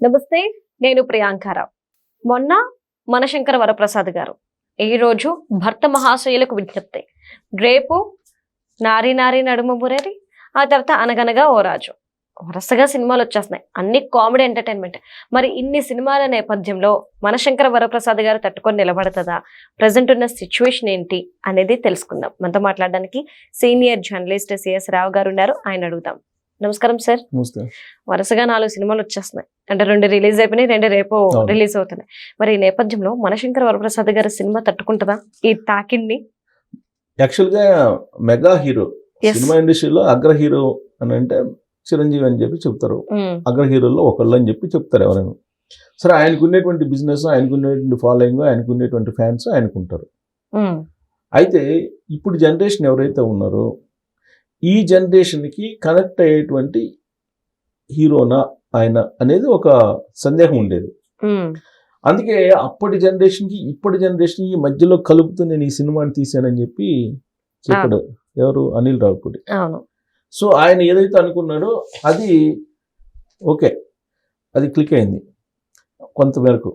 నమస్తే, నేను ప్రియాంకారావు. మొన్న మనశంకర వరప్రసాద్ గారు ఈ రోజు భర్త మహాశయులకు విజ్ఞప్తి. రేపు నారి నారి నడుమ మురరి, ఆ తర్వాత అనగనగా ఓ రాజు. వరుసగా సినిమాలు వచ్చేస్తున్నాయి, అన్ని కామెడీ ఎంటర్టైన్మెంట్. మరి ఇన్ని సినిమాల నేపథ్యంలో మనశంకర వరప్రసాద్ గారు తట్టుకొని నిలబడుతుందా, ప్రజెంట్ ఉన్న సిచ్యువేషన్ ఏంటి అనేది తెలుసుకుందాం. మనతో మాట్లాడడానికి సీనియర్ జర్నలిస్ట్ సిఎస్ రావు గారు ఉన్నారు, ఆయన అడుగుదాం. నమస్కారం సార్. వరుసగా 4 సినిమాలు వచ్చేస్తున్నాయి, అంటే 2 రిలీజ్ అయిపోయినాయి, 2 రేపు రిలీజ్ అవుతున్నాయి. మరి ఈ నేపథ్యంలో మనశంకర వరప్రసాద్ గారి సినిమా తట్టుకుంటుందా ఈ తాకిడిని? యాక్చువల్ గా మెగా హీరో, సినిమా ఇండస్ట్రీలో అగ్ర హీరో అని అంటే చిరంజీవి అని చెప్పి చెప్తారు. అగ్ర హీరోల్లో ఒకళ్ళు అని చెప్పి చెప్తారు ఎవరైనా. సరే, ఆయనకు ఉండేటువంటి బిజినెస్, ఆయనకు ఉండేటువంటి ఫాలోయింగ్, ఆయనకు ఉండేటువంటి ఫ్యాన్స్ ఆయనకుంటారు. అయితే ఇప్పుడు జనరేషన్ ఎవరైతే ఉన్నారో ఈ జనరేషన్కి కనెక్ట్ అయ్యేటువంటి హీరోనా ఆయన అనేది ఒక సందేహం ఉండేది. అందుకే అప్పటి జనరేషన్కి ఇప్పటి జనరేషన్కి మధ్యలో కలుపుతూ నేను ఈ సినిమాని తీశానని చెప్పి చెప్పాడు ఎవరు, అనిల్ రావిపూడి. సో ఆయన ఏదైతే అనుకున్నాడో అది ఓకే, అది క్లిక్ అయింది కొంతమేరకు.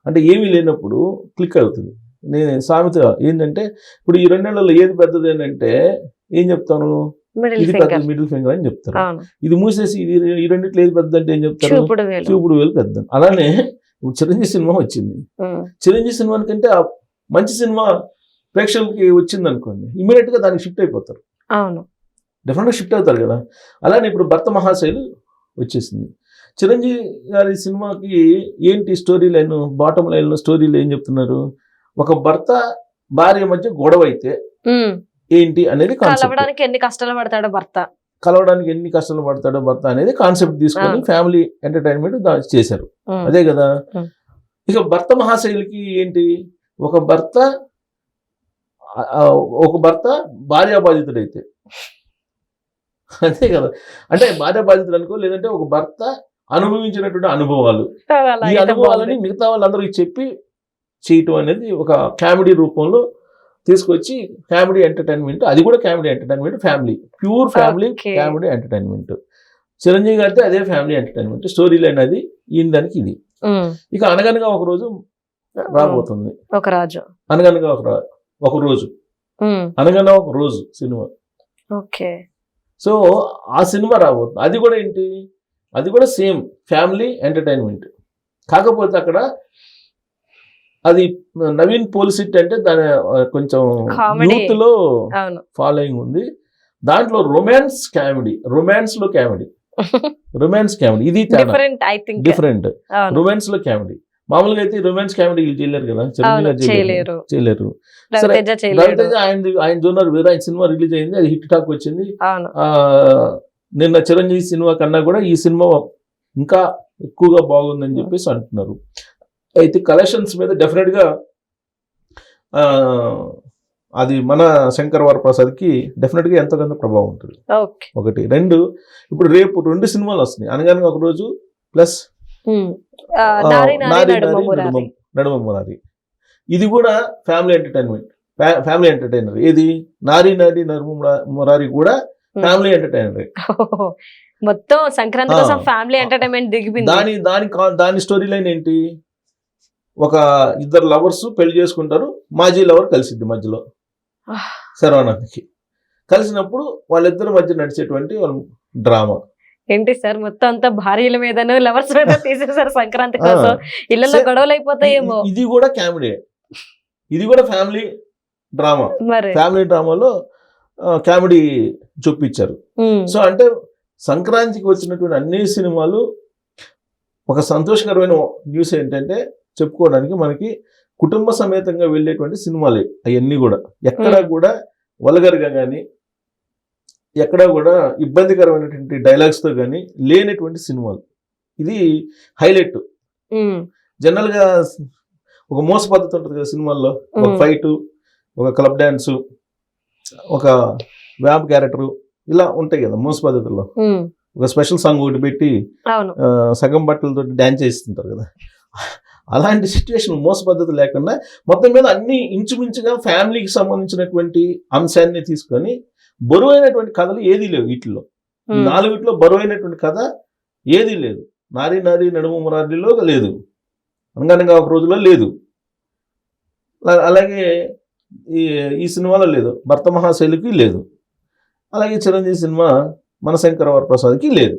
అంటే ఏమీ లేనప్పుడు క్లిక్ అవుతుంది. నేను సామెత ఏంటంటే, ఇప్పుడు ఈ 2 నెలల్లో ఏది పెద్దది ఏంటంటే ఏం చెప్తాను, ఇది పెద్ద మిడిల్ ఫింగర్ అని చెప్తారు. ఇది మూసేసి ఈ రెండిట్లో ఏది పెద్ద అంటే ఏం చెప్తారు, చూపుడు వేలు పెద్ద. అలానే ఇప్పుడు చిరంజీవి సినిమా వచ్చింది. చిరంజీవి సినిమా కంటే మంచి సినిమా ప్రేక్షకులకి వచ్చింది అనుకోండి, ఇమీడియట్ గా దానికి షిఫ్ట్ అయిపోతారు. డెఫినెట్గా షిఫ్ట్ అవుతారు కదా. అలానే ఇప్పుడు భర్త మహాశైలు వచ్చేసింది. చిరంజీవి గారి సినిమాకి ఏంటి స్టోరీ లైన్, బాటమ్ లైన్ లో స్టోరీలు ఏం చెప్తున్నారు, ఒక భర్త భార్య మధ్య గొడవ అయితే ఏంటి అనేది, కలవడానికి ఎన్ని కష్టాలు పడతాడో భర్త అనేది కాన్సెప్ట్ తీసుకొని ఫ్యామిలీ ఎంటర్టైన్మెంట్ చేశారు. అదే కదా. ఇక భర్త మహాశైలికి ఏంటి, ఒక భర్త భార్యా బాధితుడైతే, అంతే కదా. అంటే భార్య బాధితుడు అనుకో, లేదంటే ఒక భర్త అనుభవించినటువంటి అనుభవాలు, ఈ అనుభవాలని మిగతా వాళ్ళందరికీ చెప్పి చేయటం అనేది ఒక కామెడీ రూపంలో తీసుకొచ్చి కామెడీ ఎంటర్టైన్మెంట్, అది కూడా comedy entertainment, family, pure family comedy entertainment. Chiranjeevi గారితో అదే ఫ్యామిలీ ఎంటర్టైన్మెంట్ స్టోరీ లైన్, అది ఈయన దానికి ఇది. ఇక అనగనగా ఒక రోజు రాబోతుంది, అనగనగా ఒక రోజు, అనగనగా ఒక రోజు సినిమా. సో ఆ సినిమా రాబోతుంది. అది కూడా ఏంటి, అది కూడా సేమ్ ఫ్యామిలీ ఎంటర్టైన్మెంట్. కాకపోతే అక్కడ అది నవీన్ పోలిసిట్ అంటే దాని కొంచెం యూత్ లో ఫాలోయింగ్ ఉంది. దాంట్లో రొమాన్స్ లో కామెడీ ఇది డిఫరెంట్. రొమాన్స్ లో కామెడీ, మామూలుగా అయితే రొమాన్స్ కామెడీ చేయలేరు కదా, చేయలేరు. రవితేజ ఆయన జోనర్ వేరే, ఆయన సినిమా రిలీజ్ అయింది, అది హిట్ టాక్ వచ్చింది. నిన్న చిరంజీవి సినిమా కన్నా కూడా ఈ సినిమా ఇంకా ఎక్కువగా బాగుందని చెప్పేసి అంటున్నారు. అయితే కలెక్షన్స్ మీద డెఫినెట్ గా అది మన శంకర వరప్రసాద్కి డెఫినెట్ గా ఎంతో కొంత ప్రభావం ఉంటుంది. ఒకటి. 2, ఇప్పుడు రేపు 2 సినిమాలు వస్తున్నాయి, అనగానే ఒక రోజు ప్లస్ నడుమ మురారి. ఇది కూడా ఫ్యామిలీ ఎంటర్టైనర్. ఏది నారి నారి నడుమ మురారి కూడా ఫ్యామిలీ ఎంటర్టైనర్. మొత్తం సంక్రాంతి కోసం ఫ్యామిలీ ఎంటర్టైన్మెంట్ దిగిపోయింది. దాని స్టోరీ లైన్ ఏంటి, ఒక 2 లవర్స్ పెళ్లి చేసుకుంటారు, మాజీ లవర్ కలిసిద్ది మధ్యలో, శర్వానంద్కి కలిసినప్పుడు వాళ్ళిద్దరి మధ్య నడిచేటువంటి డ్రామా ఏంటి సార్, మొత్తం అంతా భార్యల మీదను లవర్స్ మీద తీసేసారు సంక్రాంతి కోసం, ఇళ్లలో గొడవలు అయిపోతాయేమో. ఇది కూడా కామెడీ, ఇది కూడా ఫ్యామిలీ డ్రామా. ఫ్యామిలీ డ్రామాలో కామెడీ చూపించారు. సో అంటే సంక్రాంతికి వచ్చినటువంటి అన్ని సినిమాలు ఒక సంతోషకరమైన న్యూస్ ఏంటంటే చెప్పుకోవడానికి, మనకి కుటుంబ సమేతంగా వెళ్ళేటువంటి సినిమాలే అవన్నీ కూడా. ఎక్కడా కూడా వల్గర్గా కానీ, ఎక్కడా కూడా ఇబ్బందికరమైనటువంటి డైలాగ్స్తో కానీ లేనటువంటి సినిమాలు. ఇది హైలైట్. జనరల్గా ఒక మోస పద్ధతి ఉంటుంది కదా సినిమాల్లో, ఒక ఫైటు, ఒక క్లబ్ డ్యాన్సు, ఒక వ్యాప్ క్యారెక్టరు, ఇలా ఉంటాయి కదా మోస పద్ధతుల్లో. ఒక స్పెషల్ సాంగ్ ఒకటి పెట్టి సగం బట్టలతో డ్యాన్స్ చేస్తుంటారు కదా. అలాంటి సిచ్యువేషన్, మోస పద్ధతి లేకుండా మొత్తం మీద అన్ని ఇంచుమించుగా ఫ్యామిలీకి సంబంధించినటువంటి అంశాన్ని తీసుకొని, బరువైనటువంటి కథలు ఏదీ లేవు వీటిల్లో. 4 బరువైనటువంటి కథ ఏదీ లేదు. నారీ నారీ నడుము మురారిలో లేదు, అనగనగా ఒక రోజులో లేదు, అలాగే ఈ సినిమాలో లేదు, భర్త మహాశైలికి లేదు, అలాగే చిరంజీవి సినిమా మనశంకర వరప్రసాద్కి లేదు.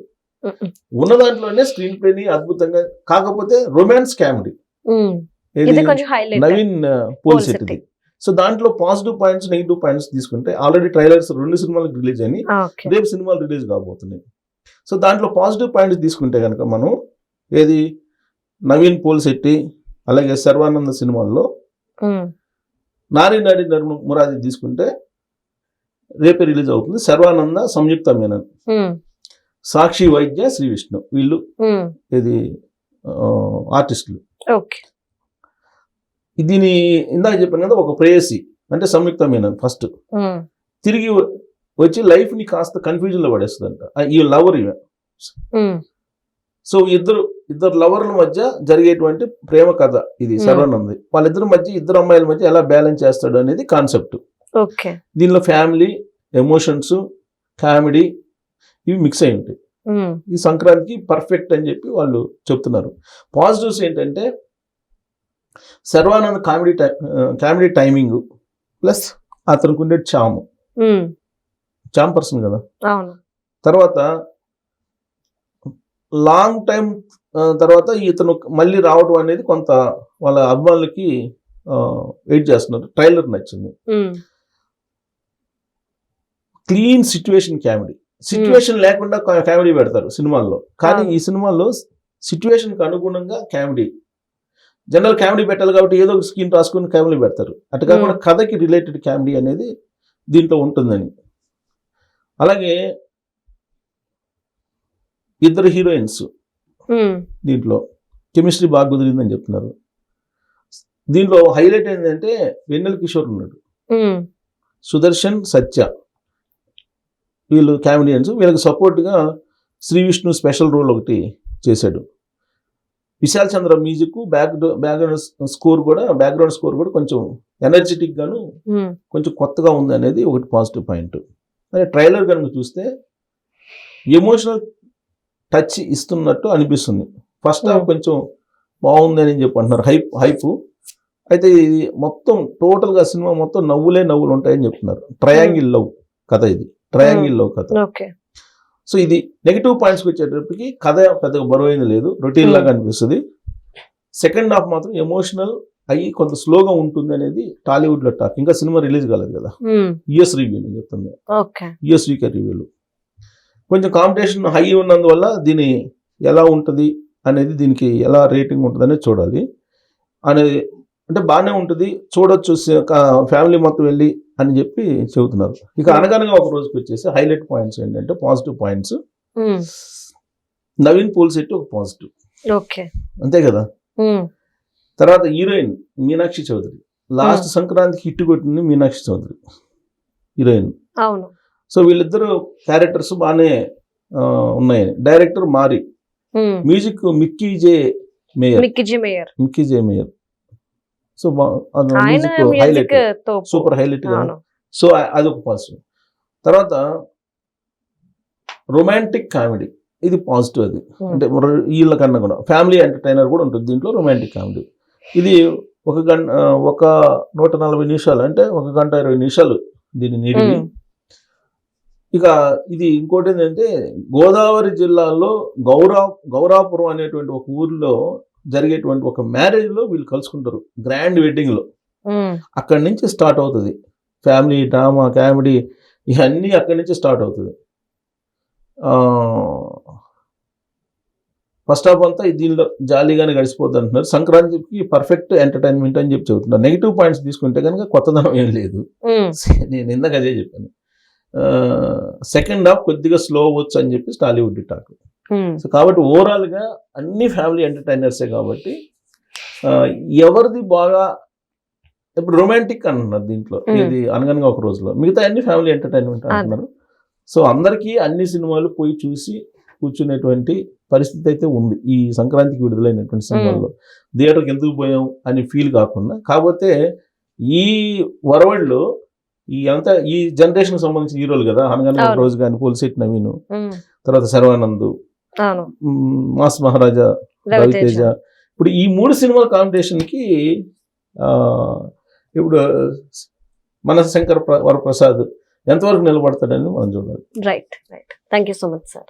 ఉన్న దాంట్లోనే స్క్రీన్ ప్లేని అద్భుతంగా, కాకపోతే రొమాన్స్ కామెడీ నవీన్ పోల్శెట్టిది. సో దాంట్లో పాజిటివ్ పాయింట్స్ నెగిటివ్ పాయింట్స్ తీసుకుంటే ఆల్రెడీ ట్రైలర్స్ 2 సినిమాలకు రిలీజ్ అయినాయి, రేపు సినిమాలు రిలీజ్ కాబోతున్నాయి. సో దాంట్లో పాజిటివ్ పాయింట్స్ తీసుకుంటే కనుక మనం ఏది నవీన్ పోల్శెట్టి అలాగే శర్వానంద్ సినిమాల్లో నారీ నారీ నడుము మురారి తీసుకుంటే రేపే రిలీజ్ అవుతుంది. శర్వానంద, సంయుక్త మేనన్, సాక్షి వైద్య, శ్రీ విష్ణు, వీళ్ళు ఇది ఆర్టిస్టులు. దీని ఇందాక చెప్పాను కదా, ఒక ప్రేయసి అంటే సంయుక్త మీనన్ ఫస్ట్ తిరిగి వచ్చి లైఫ్ ని కాస్త కన్ఫ్యూజన్ లో పడేస్తుందంట. ఈ లవర్ ఇవే. సో ఇద్దరు లవర్ల మధ్య జరిగేటువంటి ప్రేమ కథ ఇది శర్వానంద్. వాళ్ళిద్దరి మధ్య, ఇద్దరు అమ్మాయిల మధ్య ఎలా బ్యాలెన్స్ చేస్తాడు అనేది కాన్సెప్ట్. దీనిలో ఫ్యామిలీ, ఎమోషన్స్, కామెడీ ఇవి మిక్స్ అయి ఉంటాయి. ఈ సంక్రాంతికి పర్ఫెక్ట్ అని చెప్పి వాళ్ళు చెప్తున్నారు. పాజిటివ్స్ ఏంటంటే శర్వానంద్ కామెడీ టైమింగ్ ప్లస్ అతనికి ఉండే చామ్ పర్సన్ కదా. తర్వాత లాంగ్ టైం తర్వాత ఇతను మళ్ళీ రావడం అనేది కొంత వాళ్ళ అభిమానులకి వెయిట్ చేస్తున్నారు. ట్రైలర్ నచ్చింది. క్లీన్ సిచ్యువేషన్ కామెడీ, సిచ్యువేషన్ లేకుండా కామెడీ పెడతారు సినిమాల్లో, కానీ ఈ సినిమాల్లో సిచ్యువేషన్ కి అనుగుణంగా కామెడీ, జనరల్ కామెడీ పెట్టాలి కాబట్టి ఏదో ఒక స్క్రీన్ రాసుకుని కామెడీ పెడతారు. అటు కాకుండా కథకి రిలేటెడ్ కామెడీ అనేది దీంట్లో ఉంటుందని. అలాగే ఇద్దరు హీరోయిన్స్ దీంట్లో కెమిస్ట్రీ బాగా కుదిరిందని చెప్తున్నారు. దీంట్లో హైలైట్ ఏంటంటే వెన్నెల కిషోర్ ఉన్నాడు, సుదర్శన్, సత్య, వీళ్ళు కామెడియన్స్. వీళ్ళకి సపోర్ట్గా శ్రీ విష్ణు స్పెషల్ రోల్ ఒకటి చేశాడు. విశాల్ చంద్ర మ్యూజిక్, బ్యాక్గ్రౌండ్ స్కోర్ కూడా కొంచెం ఎనర్జెటిక్ గాను కొంచెం కొత్తగా ఉంది అనేది ఒకటి పాజిటివ్ పాయింట్. అదే ట్రైలర్ కనుక చూస్తే ఎమోషనల్ టచ్ ఇస్తున్నట్టు అనిపిస్తుంది. ఫస్ట్ హాఫ్ కొంచెం బాగుంది అని చెప్పి అంటున్నారు, హైప్. అయితే ఇది మొత్తం టోటల్గా సినిమా మొత్తం నవ్వులు ఉంటాయని చెప్తున్నారు. ట్రయాంగిల్ లవ్ కథ ఇది, ట్రయాంగిల్ లవ్ కథ. సో ఇది నెగిటివ్ పాయింట్స్కి వచ్చేటప్పటికి కథ పెద్దగా బరువైంది లేదు, రొటీన్ లాగా అనిపిస్తుంది. సెకండ్ హాఫ్ మాత్రం ఎమోషనల్ అయ్యి కొంత స్లోగా ఉంటుంది అనేది టాలీవుడ్ లో టాక్. ఇంకా సినిమా రిలీజ్ కాలేదు కదా, యుఎస్ రివ్యూ నేను చెప్తుంది, యుఎస్ వీకర్ రివ్యూలు. కొంచెం కాంపిటీషన్ హై ఉన్నందువల్ల దీని ఎలా ఉంటుంది అనేది, దీనికి ఎలా రేటింగ్ ఉంటుంది అనేది చూడాలి. అనేది అంటే బాగానే ఉంటుంది, చూడొచ్చు, ఫ్యామిలీ మొత్తం వెళ్ళి అని చెప్పి చెబుతున్నారు. ఇక అనగనగా ఒక రోజుకి వచ్చేసి హైలైట్ పాయింట్స్ ఏంటంటే పాజిటివ్ పాయింట్స్. నవీన్ పోల్శెట్టి ఒక పాజిటివ్, అంతే కదా. తర్వాత హీరోయిన్ మీనాక్షి చౌదరి, లాస్ట్ సంక్రాంతికి హిట్ కొట్టింది మీనాక్షి చౌదరి హీరోయిన్. సో వీళ్ళిద్దరు క్యారెక్టర్స్ బాగానే ఉన్నాయి. Director Mari, music Mickey J Meyer. So music highlight, super highlight గా. సో అదొక పాజిటివ్. తర్వాత రొమాంటిక్ కామెడీ, ఇది పాజిటివ్. అది అంటే వీళ్ళ కన్నా కూడా ఫ్యామిలీ ఎంటర్టైనర్ కూడా ఉంటుంది దీంట్లో. రొమాంటిక్ కామెడీ ఇది ఒక 140 నిమిషాలు, అంటే 1 గంట 20 నిమిషాలు దీన్ని నీడివి. ఇక ఇది ఇంకోటి ఏంటంటే గోదావరి జిల్లాలో గౌరాపురం అనేటువంటి ఒక ఊర్లో జరిగేటువంటి ఒక మ్యారేజ్ లో వీళ్ళు కలుసుకుంటారు, గ్రాండ్ వెడ్డింగ్ లో. అక్కడి నుంచి స్టార్ట్ అవుతుంది ఫ్యామిలీ డ్రామా, కామెడీ, ఇవన్నీ అక్కడి నుంచి స్టార్ట్ అవుతుంది. ఫస్ట్ హాఫ్ అంతా దీనిలో జాలీగానే గడిచిపోద్ది అంటున్నారు. సంక్రాంతికి పర్ఫెక్ట్ ఎంటర్టైన్మెంట్ అని చెప్పి చెబుతున్నారు. నెగిటివ్ పాయింట్స్ తీసుకుంటే కనుక కొత్తదనం ఏం లేదు, నేను ఇందాక అదే చెప్పాను. సెకండ్ హాఫ్ కొద్దిగా స్లో అవ్వచ్చు అని చెప్పి టాలీవుడ్ టాక్. సో కాబట్టి ఓవరాల్ గా అన్ని ఫ్యామిలీ ఎంటర్టైనర్సే కాబట్టి ఎవరిది బాగా, ఇప్పుడు రొమాంటిక్ అంటున్నారు దీంట్లో, ఇది అనగనగా ఒక రోజులో, మిగతా అన్ని ఫ్యామిలీ ఎంటర్టైన్మెంట్ అంటున్నారు. సో అందరికీ అన్ని సినిమాలు పోయి చూసి కూర్చునేటువంటి పరిస్థితి అయితే ఉంది ఈ సంక్రాంతికి విడుదలైనటువంటి సినిమాల్లో. థియేటర్కి ఎందుకు పోయాం అని ఫీల్ కాకుండా, కాకపోతే ఈ వరవడిలో ఈ జనరేషన్ సంబంధించిన హీరోలు కదా, అనగానే ఒక రోజు కానీ, పోల్శెట్టి నవీన్, తర్వాత శర్వానంద్, అవును మాస్ మహారాజా రవితేజ రవితేజ. ఇప్పుడు ఈ 3 సినిమా కాంపిటీషన్ కి ఇప్పుడు మన శంకర్ వరప్రసాద్ ఎంతవరకు నిలబడతాడని మనం చూడాలి. Right thank you so much sir.